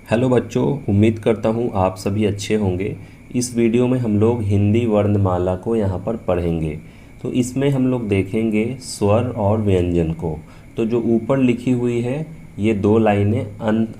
Hello बच्चों, उम्मीद करता हूँ आप सभी अच्छे होंगे। इस वीडियो में हम लोग हिंदी वर्णमाला को यहाँ पर पढ़ेंगे। तो इसमें हम लोग देखेंगे स्वर और व्यंजन को। तो जो ऊपर लिखी हुई है ये दो लाइनें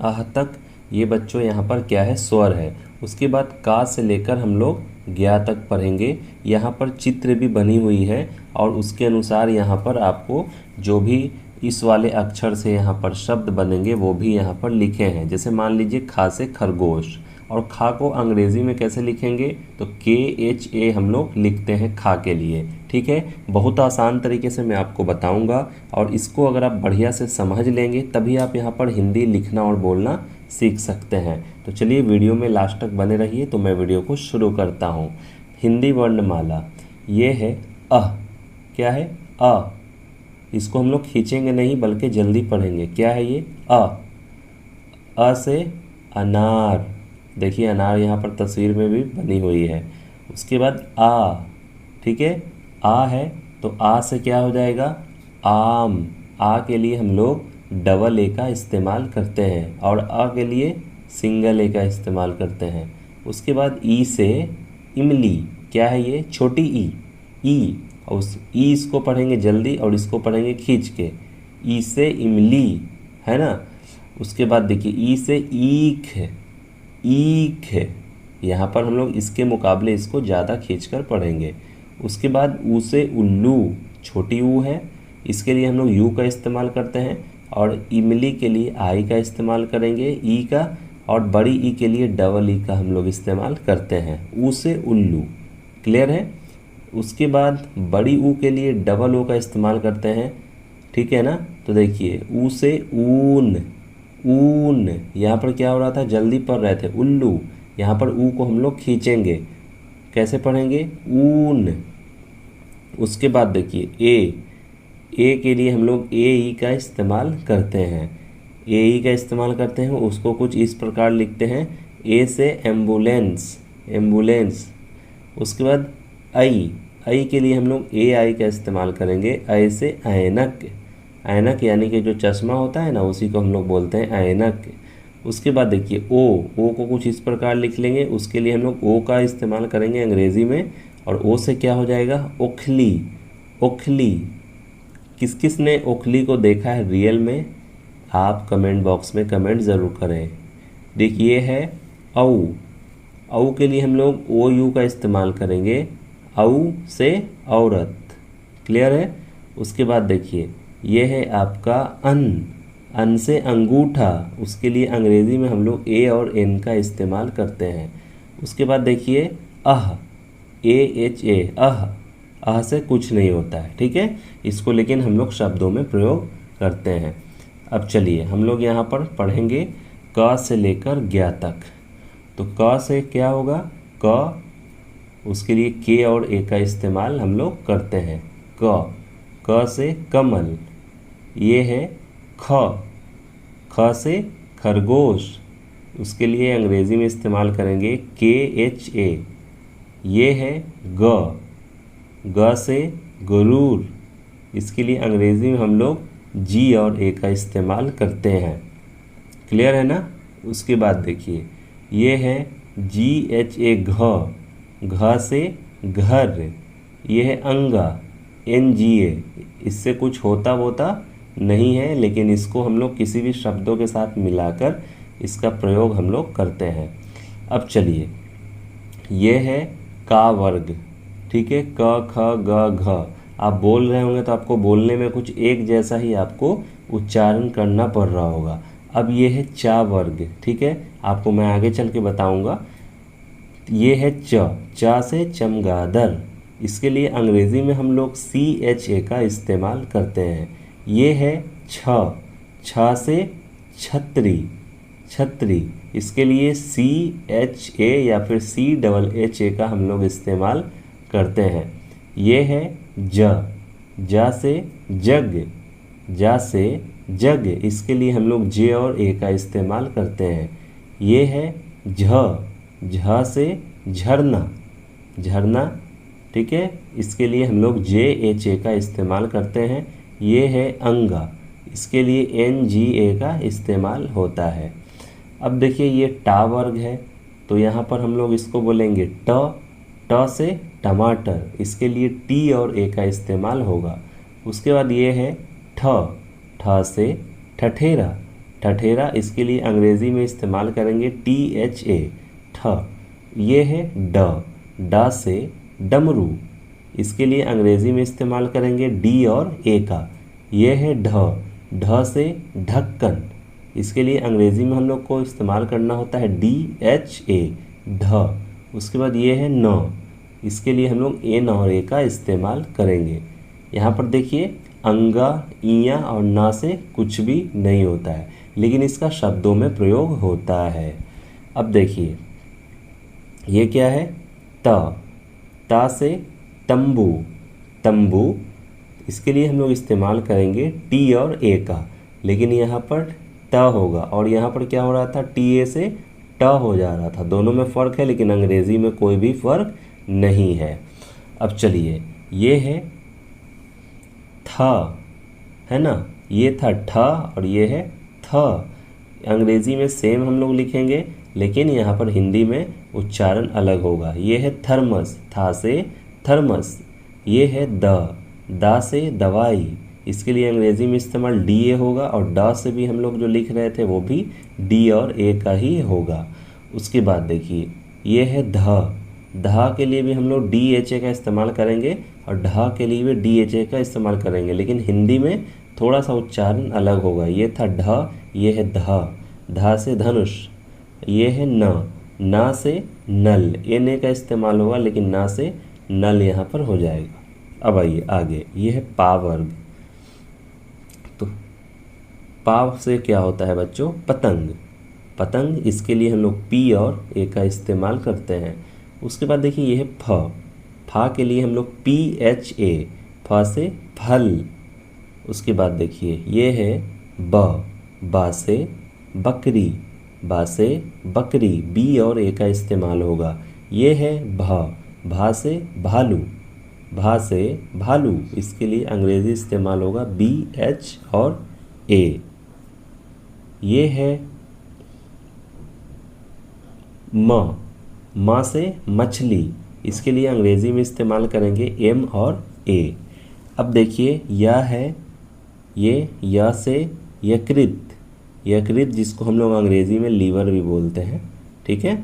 अह तक, ये बच्चों यहाँ पर क्या है, स्वर है। उसके बाद का से लेकर हम लोग ज्ञा तक पढ़ेंगे। यहाँ पर चित्र भी बनी हुई है और उसके अनुसार यहाँ पर आपको जो भी इस वाले अक्षर से यहाँ पर शब्द बनेंगे वो भी यहाँ पर लिखे हैं। जैसे मान लीजिए खा से खरगोश, और खा को अंग्रेज़ी में कैसे लिखेंगे, तो KHA हम लोग लिखते हैं खा के लिए। ठीक है, बहुत आसान तरीके से मैं आपको बताऊंगा और इसको अगर आप बढ़िया से समझ लेंगे तभी आप यहाँ पर हिंदी लिखना और बोलना सीख सकते हैं। तो चलिए वीडियो में लास्ट तक बने रहिए। तो मैं वीडियो को शुरू करता हूँ। हिंदी वर्णमाला ये है अ। क्या है? अ। इसको हम लोग खींचेंगे नहीं बल्कि जल्दी पढ़ेंगे। क्या है ये? अ से अनार। देखिए अनार यहाँ पर तस्वीर में भी बनी हुई है। उसके बाद आ। ठीक है, आ है तो आ से क्या हो जाएगा? आम। आ के लिए हम लोग डबल ए का इस्तेमाल करते हैं और अ के लिए सिंगल ए का इस्तेमाल करते हैं। उसके बाद ई से इमली। क्या है ये? छोटी ई। ई, और उस ई इसको पढ़ेंगे जल्दी और इसको पढ़ेंगे खींच के। ई से इमली, है ना। उसके बाद देखिए ई से ईख है। ईख है, यहाँ पर हम लोग इसके मुकाबले इसको ज़्यादा खींचकर पढ़ेंगे। उसके बाद ऊ से उल्लू। छोटी ऊ है, इसके लिए हम लोग यू का इस्तेमाल करते हैं और इमली के लिए आई का इस्तेमाल करेंगे, ई का, और बड़ी ई के लिए डबल ई का हम लोग इस्तेमाल करते हैं। ऊ से उल्लू। क्लियर है? उसके बाद बड़ी ऊ के लिए डबल ओ का इस्तेमाल करते हैं। ठीक है ना। तो देखिए ऊ से ऊन। ऊन, यहाँ पर क्या हो रहा था, जल्दी पढ़ रहे थे, उल्लू। यहाँ पर ऊ को हम लोग खींचेंगे। कैसे पढ़ेंगे? ऊन। उसके बाद देखिए ए के लिए हम लोग ए ई का इस्तेमाल करते हैं। ए ई का इस्तेमाल करते हैं, उसको कुछ इस प्रकार लिखते हैं। ए से एम्बुलेंस। एम्बुलेंस। उसके बाद आई के लिए हम लोग ए आई का इस्तेमाल करेंगे। ऐ से ऐनक। ऐनक यानी कि जो चश्मा होता है ना, उसी को हम लोग बोलते हैं ऐनक। उसके बाद देखिए ओ को कुछ इस प्रकार लिख लेंगे। उसके लिए हम लोग ओ का इस्तेमाल करेंगे अंग्रेज़ी में, और ओ से क्या हो जाएगा? ओखली। ओखली। किस किस ने ओखली को देखा है रियल में? आप कमेंट बॉक्स में कमेंट ज़रूर करें। देखिए है औ। औ के लिए हम लोग ओ यू का इस्तेमाल करेंगे। औ से औरत। क्लियर है? उसके बाद देखिए ये है आपका अन। अन से अंगूठा। उसके लिए अंग्रेज़ी में हम लोग ए और एन का इस्तेमाल करते हैं। उसके बाद देखिए अह। AHA, अह से कुछ नहीं होता है। ठीक है, इसको लेकिन हम लोग शब्दों में प्रयोग करते हैं। अब चलिए हम लोग यहाँ पर पढ़ेंगे क से लेकर ज्ञा तक। तो क से क्या होगा? क, उसके लिए के और ए का इस्तेमाल हम लोग करते हैं। क से कमल। ये है ख। ख से खरगोश। उसके लिए अंग्रेज़ी में इस्तेमाल करेंगे KHA। ये है ग। ग से गरूर। इसके लिए अंग्रेज़ी में हम लोग जी और ए का इस्तेमाल करते हैं। क्लियर है ना। उसके बाद देखिए ये है GHA घ। घ से घर। ये है अंगा। NGA। इससे कुछ होता नहीं है, लेकिन इसको हम लोग किसी भी शब्दों के साथ मिलाकर इसका प्रयोग हम लोग करते हैं। अब चलिए ये है का वर्ग। ठीक है, क ख ग घ। आप बोल रहे होंगे तो आपको बोलने में कुछ एक जैसा ही आपको उच्चारण करना पड़ रहा होगा। अब ये है चा वर्ग। ठीक है, आपको मैं आगे चल के बताऊंगा। ये है चा से चमगादड़। इसके लिए अंग्रेज़ी में हम लोग CHA का इस्तेमाल करते हैं। ये है छ से छतरी। छतरी। इसके लिए CHA या फिर CHHA का हम लोग इस्तेमाल करते हैं। ये है जा से जग। जा से जग। इसके लिए हम लोग जे और ए का इस्तेमाल करते हैं। ये है झ से झरना। झरना। ठीक है, इसके लिए हम लोग JHA का इस्तेमाल करते हैं। ये है अंगा। इसके लिए NGA का इस्तेमाल होता है। अब देखिए ये टा वर्ग है, तो यहाँ पर हम लोग इसको बोलेंगे ट। ट से टमाटर, इसके लिए टी और ए का इस्तेमाल होगा। उसके बाद ये है ठ। ठ से ठठेरा। ठठेरा, इसके लिए अंग्रेज़ी में इस्तेमाल करेंगे THA, ठ। ये है ड। ड से डमरू, इसके लिए अंग्रेज़ी में इस्तेमाल करेंगे डी और ए का। ये है ढ। ढ से ढक्कन, इसके लिए अंग्रेज़ी में हम लोग को इस्तेमाल करना होता है DHA, ढ। उसके बाद ये है न, इसके लिए हम लोग एन और ए का इस्तेमाल करेंगे। यहाँ पर देखिए अंगा, इया और ना से कुछ भी नहीं होता है, लेकिन इसका शब्दों में प्रयोग होता है। अब देखिए ये क्या है, त। ता से तंबू। तंबू, इसके लिए हम लोग इस्तेमाल करेंगे टी और ए का, लेकिन यहाँ पर ट होगा और यहाँ पर क्या हो रहा था, TA से ट हो जा रहा था। दोनों में फ़र्क है, लेकिन अंग्रेज़ी में कोई भी फ़र्क नहीं है। अब चलिए ये है था, है ना, ये था ठ और ये है थ। अंग्रेज़ी में सेम हम लोग लिखेंगे, लेकिन यहाँ पर हिंदी में उच्चारण अलग होगा। ये है थर्मस, था से थर्मस। ये है द। दा से दवाई, इसके लिए अंग्रेज़ी में इस्तेमाल DA होगा और ड से भी हम लोग जो लिख रहे थे वो भी D और A का ही होगा। उसके बाद देखिए ये है ध। ध के लिए भी हम लोग DHA का इस्तेमाल करेंगे और ढ के लिए भी DHA का इस्तेमाल करेंगे, लेकिन हिंदी में थोड़ा सा उच्चारण अलग होगा। ये था ढ, ये है ध। ध से धनुष। ये है न। ना से नल, NA का इस्तेमाल होगा, लेकिन ना से नल यहाँ पर हो जाएगा। अब आइए आगे, ये है पा वर्ग। तो पा से क्या होता है बच्चों, पतंग। पतंग, इसके लिए हम लोग P और A का इस्तेमाल करते हैं। उसके बाद देखिए ये है फ। फा के लिए हम लोग PHA, फ से फल। उसके बाद देखिए ये है ब। बा से बकरी। बा से बकरी, B और A का इस्तेमाल होगा। ये है भा। भा से भालू। भा से भालू, इसके लिए अंग्रेज़ी इस्तेमाल होगा BH और A। ये है म। माँ से मछली, इसके लिए अंग्रेज़ी में इस्तेमाल करेंगे M और A। अब देखिए यह है, ये या से यकृत। यकृत, जिसको हम लोग अंग्रेज़ी में लीवर भी बोलते हैं, ठीक है।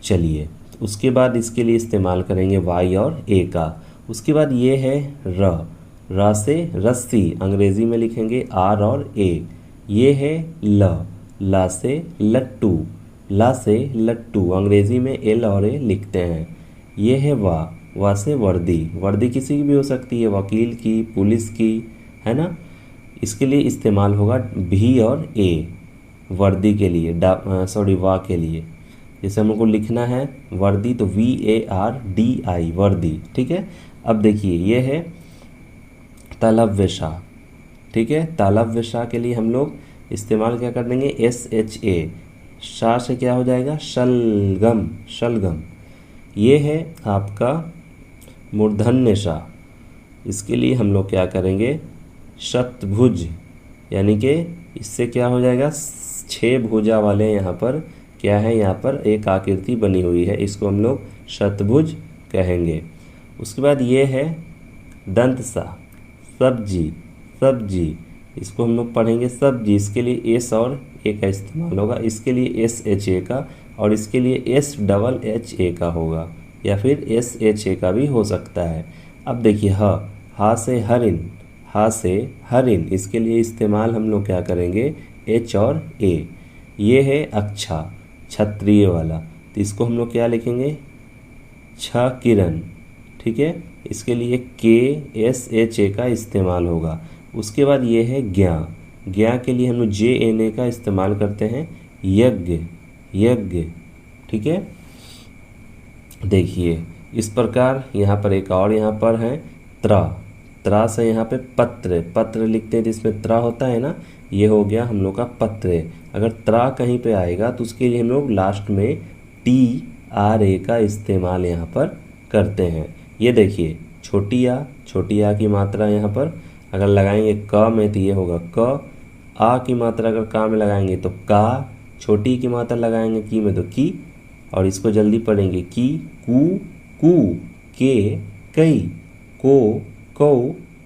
चलिए उसके बाद इसके लिए इस्तेमाल करेंगे Y और A का। उसके बाद ये है र। र से रस्सी, अंग्रेज़ी में लिखेंगे R और A। ये है ल। ला से लट्टू। ला से लट्टू, अंग्रेज़ी में L और A लिखते हैं। ये है वा। वा से वर्दी। वर्दी किसी की भी हो सकती है, वकील की, पुलिस की, है ना। इसके लिए इस्तेमाल होगा V और A, वर्दी के लिए, वा के लिए। जैसे हमको लिखना है वर्दी तो VARDI, वर्दी, ठीक है। अब देखिए ये है तलव्यशा, ठीक है। तलव्यशा के लिए हम लोग इस्तेमाल क्या कर देंगे, SHA। शा से क्या हो जाएगा, शलगम। शलगम। ये है आपका मूर्धन्यशा, इसके लिए हम लोग क्या करेंगे, शतभुज, यानी कि इससे क्या हो जाएगा, 6 भुजा वाले यहाँ पर क्या है, यहाँ पर एक आकृति बनी हुई है, इसको हम लोग शतभुज कहेंगे। उसके बाद ये है दंतसा, सब्जी। सब्जी, इसको हम लोग पढ़ेंगे सब्जी, इसके लिए S और A का इस्तेमाल होगा। इसके लिए SHA का और इसके लिए SHA का होगा, या फिर SHA का भी हो सकता है। अब देखिए हा से हरिन। हा से हरिन, इसके लिए इस्तेमाल हम लोग क्या करेंगे, H और A। ये है अच्छा, क्षत्रिय वाला, तो इसको हम लोग क्या लिखेंगे, छ किरण, ठीक है। इसके लिए KSHA का इस्तेमाल होगा। उसके बाद ये है ज्ञा। ज्ञा के लिए हम लोग JNA का इस्तेमाल करते हैं, यज्ञ। यज्ञ, ठीक है। देखिए इस प्रकार यहाँ पर एक और यहाँ पर है त्रा। त्रा से यहाँ पे पत्र। पत्र लिखते हैं तो इसमें त्रा होता है ना, ये हो गया हम लोग का पत्र। अगर त्रा कहीं पे आएगा तो उसके लिए हम लोग लास्ट में TRA का इस्तेमाल यहाँ पर करते हैं। ये देखिए छोटी आ की मात्रा यहाँ पर अगर लगाएंगे क में तो ये होगा क। आ की मात्रा अगर का में लगाएंगे तो का। छोटी की मात्रा लगाएंगे की में तो की, और इसको जल्दी पढ़ेंगे की कू कू, के कई, को कौ,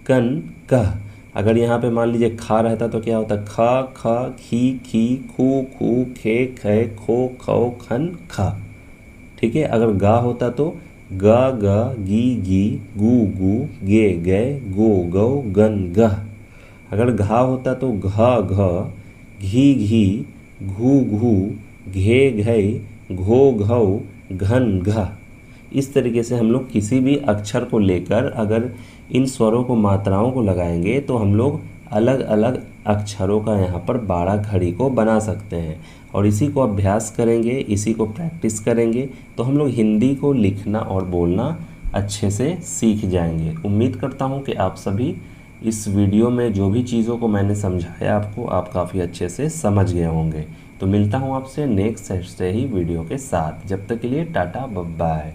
कन कह। अगर यहाँ पे मान लीजिए खा रहता तो क्या होता, ख ख खी खी खू खू खे खे खो खौ खन खा। ठीक है। अगर गा होता तो ग ग गी गी गू गू गे गे गो गौ गन गह। अगर घा होता तो घ घ घी घी घू घू घे घे घो घौ घन घ। इस तरीके से हम लोग किसी भी अक्षर को लेकर अगर इन स्वरों को मात्राओं को लगाएंगे तो हम लोग अलग अलग अक्षरों का यहाँ पर बाड़ा खड़ी को बना सकते हैं। और इसी को अभ्यास करेंगे, इसी को प्रैक्टिस करेंगे तो हम लोग हिंदी को लिखना और बोलना अच्छे से सीख जाएंगे। उम्मीद करता हूँ कि आप सभी इस वीडियो में जो भी चीज़ों को मैंने समझाया आपको, आप काफ़ी अच्छे से समझ गए होंगे। तो मिलता हूँ आपसे नेक्स्ट ऐसे ही वीडियो के साथ। जब तक के लिए टाटा बाय बाय।